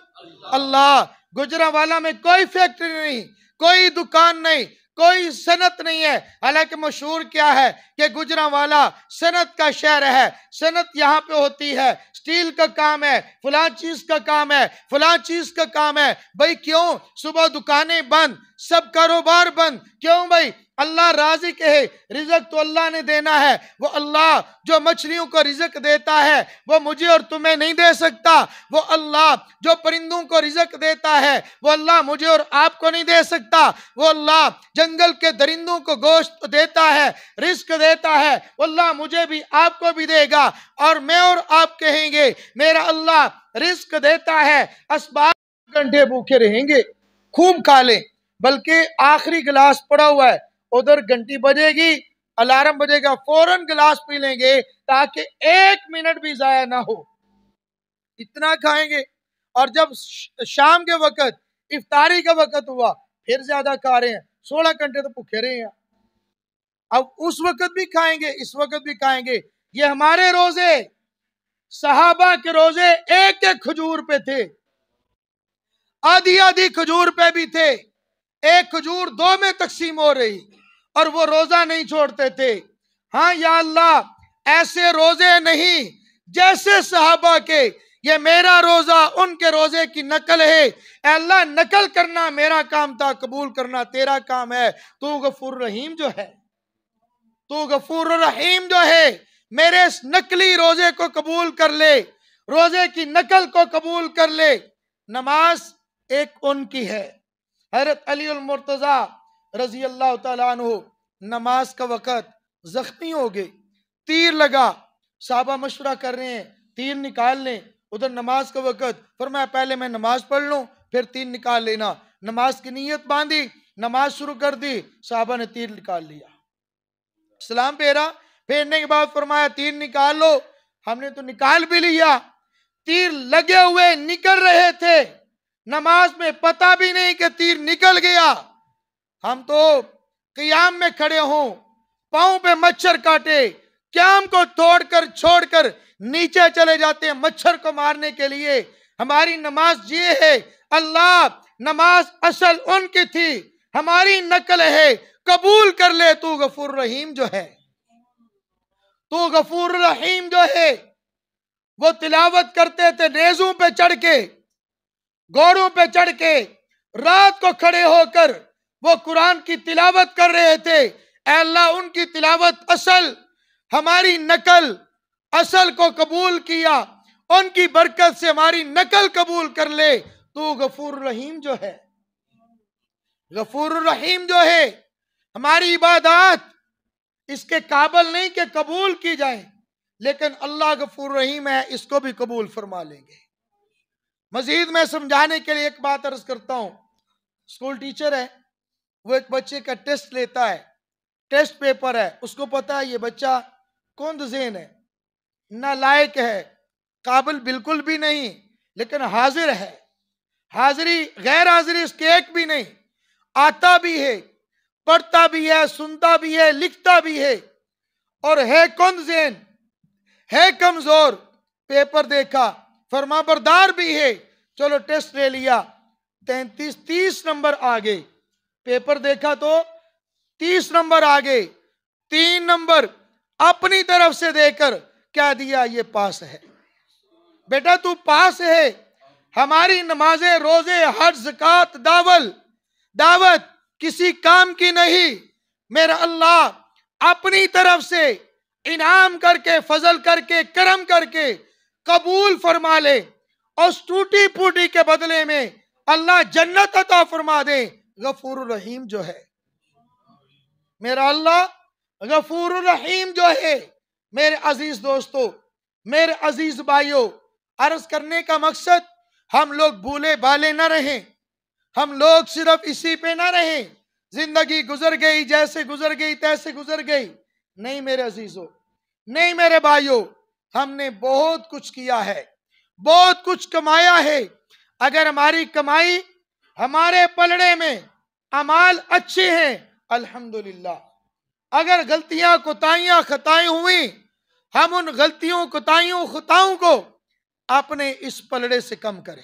अल्लाह। गुजरांवाला में कोई फैक्ट्री नहीं, कोई दुकान नहीं, कोई सनत नहीं है। हालांकि मशहूर क्या है कि गुजरांवाला सनत का शहर है, सनत यहाँ पे होती है, स्टील का काम है, फलां चीज का काम है, फलां चीज का काम है। भाई क्यों? सुबह दुकानें बंद, सब कारोबार बंद, क्यों भाई? अल्लाह राज़िक है, रिज़्क तो अल्लाह ने देना है। वो अल्लाह जो मछलियों को रिज़्क देता है वो मुझे और तुम्हें नहीं दे सकता। वो अल्लाह जो परिंदों को रिज़्क देता है वो अल्लाह मुझे और आपको नहीं दे सकता। वो अल्लाह जंगल के दरिंदों को गोश्त देता है, रिज़्क देता है, वो अल्लाह मुझे भी आपको भी देगा। और मैं और आप कहेंगे मेरा अल्लाह रिज़्क देता है, असबाब घंटे भूखे रहेंगे, खूब खा लें, बल्कि आखिरी गिलास पड़ा हुआ है, उधर घंटी बजेगी, अलार्म बजेगा, फौरन गिलास पी लेंगे ताकि 1 मिनट भी जाया ना हो, इतना खाएंगे। और जब शाम के वक्त इफ्तारी का वक्त हुआ फिर ज्यादा खा रहे हैं, 16 घंटे तो भूखे रहे हैं। अब उस वक्त भी खाएंगे, इस वक्त भी खाएंगे। ये हमारे रोजे, सहाबा के रोजे एक एक खजूर पे थे, आधी आधी खजूर पे भी थे, एक खजूर 2 में तकसीम हो रही, और वो रोजा नहीं छोड़ते थे। हाँ या अल्लाह, ऐसे रोजे नहीं जैसे सहाबा के, ये मेरा रोजा उनके रोजे की नकल है। अल्लाह नकल करना मेरा काम था, कबूल करना तेरा काम है। तू गफूर रहीम जो है, तू गफूर रहीम जो है, मेरे इस नकली रोजे को कबूल कर ले, रोजे की नकल को कबूल कर ले। नमाज एक उनकी है। हज़रत अली अल मुर्तज़ा रजी अल्लाह तआला अन्हु, नमाज का वक़्त जख्मी हो गए, तीर लगा, साहबा मशवरा कर रहे हैं तीर निकाल लें, उधर नमाज का वक़्त, फरमाया पहले मैं नमाज पढ़ लूं फिर तीर निकाल लेना। नमाज की नीयत बांधी, नमाज शुरू कर दी, साहबा ने तीर निकाल लिया, सलाम फेरा, फेरने के बाद फरमाया तीर निकाल लो। हमने तो निकाल भी लिया, तीर लगे हुए निकल रहे थे, नमाज में पता भी नहीं कि तीर निकल गया। हम तो क़ियाम में खड़े हों, पांव पे मच्छर काटे, क़ियाम को तोड़कर छोड़कर नीचे चले जाते हैं मच्छर को मारने के लिए। हमारी नमाज ये है। अल्लाह नमाज असल उनकी थी, हमारी नकल है, कबूल कर ले, तू गफूर रहीम जो है, तू गफूर रहीम जो है। वो तिलावत करते थे नेज़ों पे चढ़ के, घोड़ों पे चढ़ के, रात को खड़े होकर वो कुरान की तिलावत कर रहे थे। अल्लाह उनकी तिलावत असल, हमारी नकल, असल को कबूल किया, उनकी बरकत से हमारी नकल कबूल कर ले। तू गफूर रहीम जो है, गफूर रहीम जो है। हमारी इबादत इसके काबिल नहीं कि कबूल की जाए, लेकिन अल्लाह गफूर रहीम है, इसको भी कबूल फरमा लेंगे। मजीद मैं समझाने के लिए एक बात अर्ज करता हूं। स्कूल टीचर है, वो एक बच्चे का टेस्ट लेता है, टेस्ट पेपर है, उसको पता है ये बच्चा कौन ज़ेन है, नालायक है, काबिल बिल्कुल भी नहीं, लेकिन हाजिर है, हाजिरी गैर हाजिरी इसके एक भी नहीं, आता भी है, पढ़ता भी है, सुनता भी है, लिखता भी है, और है कौन ज़ेन, है कमजोर। पेपर देखा, फरमाबरदार भी है, चलो टेस्ट ले लिया, 30 नंबर आ गए। पेपर देखा तो 30 नंबर आ गए, 3 नंबर अपनी तरफ से देकर क्या दिया, ये पास है। बेटा तू पास है, हमारी नमाजें, रोजे, हज, ज़कात, दावत किसी काम की नहीं। मेरा अल्लाह अपनी तरफ से इनाम करके, फजल करके, करम करके कबूल फरमा ले, और टूटी फूटी के बदले में अल्लाह जन्नत अता फरमा दे। गफूर रहीम जो है मेरा अल्लाह, गफूर रहीम जो है। मेरे अजीज दोस्तों, मेरे अजीज भाइयों, अर्ज करने का मकसद, हम लोग भूले भाले न रहें, हम लोग सिर्फ इसी पे ना रहें, जिंदगी गुजर गई, जैसे गुजर गई तैसे गुजर गई। नहीं मेरे अजीजों, नहीं मेरे भाइयों, हमने बहुत कुछ किया है, बहुत कुछ कमाया है। अगर हमारी कमाई, हमारे पलड़े में अमाल अच्छे हैं, अल्हम्दुलिल्लाह। अगर गलतियां, कोताहियां, खताएं हुई, हम उन गलतियों, कोताहियों, खताओं को अपने इस पलड़े से कम करें,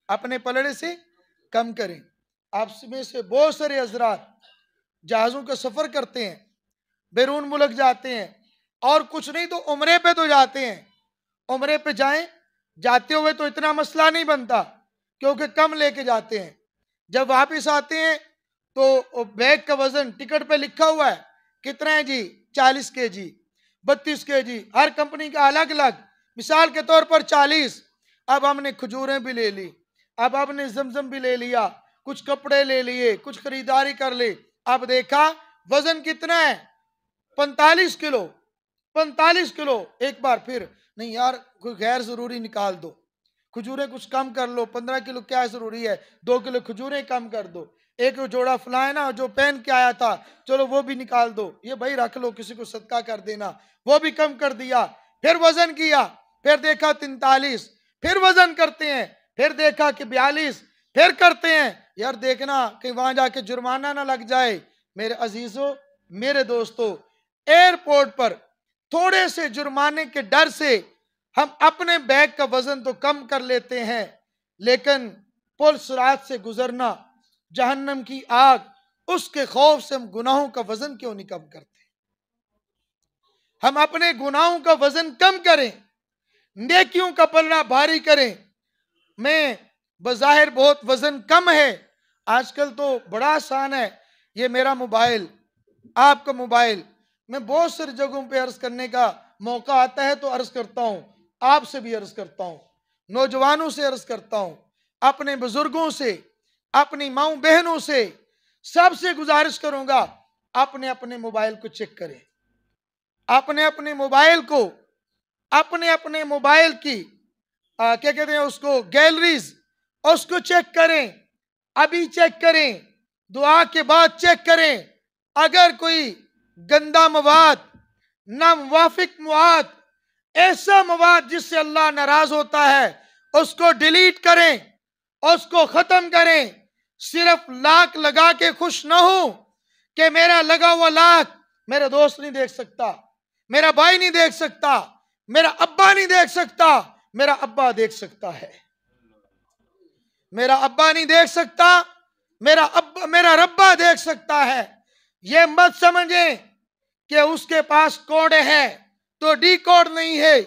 अपने पलड़े से कम करें। आप में से बहुत सारे हजरात जहाजों का सफर करते हैं, बैरून मुल्क जाते हैं, और कुछ नहीं तो उम्रे पे तो जाते हैं। उम्रे पे जाते हुए तो इतना मसला नहीं बनता, क्योंकि कम लेके जाते हैं। जब वापस आते हैं तो बैग का वजन टिकट पे लिखा हुआ है, कितना है जी, 40 kg, 32 kg, हर कंपनी का अलग अलग। मिसाल के तौर पर 40। अब हमने खजूरें भी ले ली, अब आपने जमजम भी ले लिया, कुछ कपड़े ले लिए, कुछ खरीदारी कर ली। अब देखा वजन कितना है, 45 किलो। 45 किलो। एक बार फिर, नहीं यार कोई गैर जरूरी निकाल दो, खजूरें कुछ कम कर लो, 15 किलो क्या जरूरी है, 2 किलो खजूरें कम कर दो। एक जोड़ा फलाए ना जो पहन के आया था, चलो वो भी निकाल दो, ये भाई रख लो, किसी को सदका कर देना, वो भी कम कर दिया। फिर वजन किया, फिर देखा 43, फिर वजन करते हैं, फिर देखा कि 42, फिर करते हैं, यार देखना कि वहां जाके जुर्माना ना लग जाए। मेरे अजीजों, मेरे दोस्तों, एयरपोर्ट पर थोड़े से जुर्माने के डर से हम अपने बैग का वजन तो कम कर लेते हैं, लेकिन पुल सिरात से गुजरना, जहन्नम की आग, उसके खौफ से हम गुनाहों का वजन क्यों नहीं कम करते। हम अपने गुनाहों का वजन कम करें, नेकियों का पलड़ा भारी करें। मैं बज़ाहिर बहुत वजन कम है, आजकल तो बड़ा आसान है, ये मेरा मोबाइल, आपका मोबाइल, मैं बहुत सारी जगहों पे अर्ज करने का मौका आता है तो अर्ज करता हूं, आपसे भी अर्ज करता हूं, नौजवानों से अर्ज करता हूं, अपने बुजुर्गों से, अपनी माँ बहनों से, सबसे गुजारिश करूंगा, अपने अपने मोबाइल को चेक करें, अपने अपने मोबाइल को, अपने अपने मोबाइल की क्या कहते हैं उसको, गैलरीज, उसको चेक करें, अभी चेक करें, दुआ के बाद चेक करें। अगर कोई गंदा मवाद, नामुवाफिक मवाद, ऐसा मवाद जिससे अल्लाह नाराज होता है, उसको डिलीट करें, उसको खत्म करें। सिर्फ लाख लगा के खुश ना हो कि मेरा लगा हुआ लाख मेरा दोस्त नहीं देख सकता, मेरा भाई नहीं देख सकता, मेरा अब्बा नहीं देख सकता। मेरा अब्बा देख सकता है, मेरा अब्बा नहीं देख सकता, मेरा रब्बा देख सकता है। ये मत समझें कि उसके पास कोड है तो डी कोड नहीं है।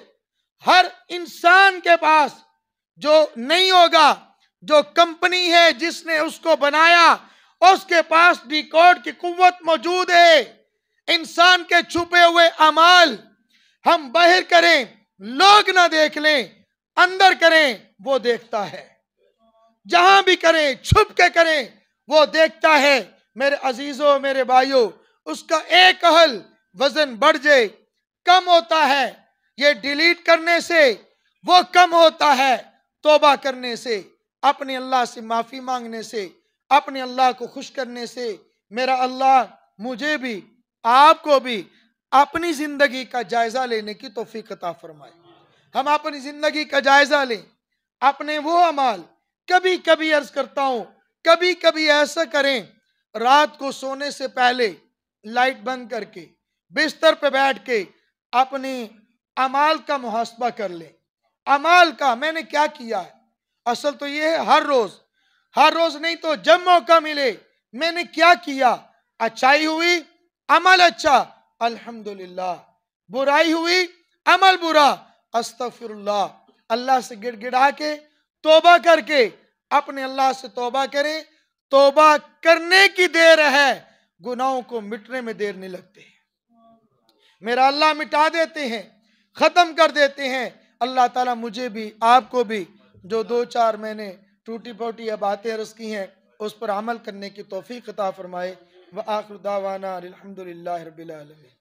हर इंसान के पास जो नहीं होगा, जो कंपनी है जिसने उसको बनाया, उसके पास डी कोड की कुव्वत मौजूद है। इंसान के छुपे हुए अमाल हम बाहर करें, लोग ना देख लें, अंदर करें, वो देखता है। जहां भी करें, छुप के करें, वो देखता है। मेरे अजीजों, मेरे भाइयों, उसका एक अहल वजन बढ़ जाए, कम होता है, ये डिलीट करने से वो कम होता है, तौबा करने से, अपने अल्लाह से माफी मांगने से, अपने अल्लाह को खुश करने से। मेरा अल्लाह मुझे भी, आपको भी अपनी जिंदगी का जायजा लेने की तौफीक अता फरमाए। हम अपनी जिंदगी का जायजा लें, अपने वो अमाल, कभी कभी अर्ज करता हूं, कभी कभी ऐसा करें, रात को सोने से पहले लाइट बंद करके बिस्तर पे बैठ के अपने अमाल का मुहासबा कर ले। अमाल का मैंने क्या किया है, असल तो ये है हर रोज नहीं तो जब मौका मिले मैंने क्या किया। अच्छाई हुई, अमल अच्छा, अल्हम्दुलिल्लाह। बुराई हुई, अमल बुरा, अस्तगफिरुल्लाह, अल्लाह से गिड़गिड़ा के तौबा करके अपने अल्लाह से तौबा करें। तौबा करने की देर है, गुनाहों को मिटने में देर नहीं लगती। मेरा अल्लाह मिटा देते हैं, खत्म कर देते हैं। अल्लाह ताला मुझे भी आपको भी जो 2-4 मैंने टूटी फूटी बातें अर्ज की हैं उस पर अमल करने की तौफीक अता फरमाए। व आखिर दावाना अल्हम्दुलिल्लाहि रब्बिल आलमीन।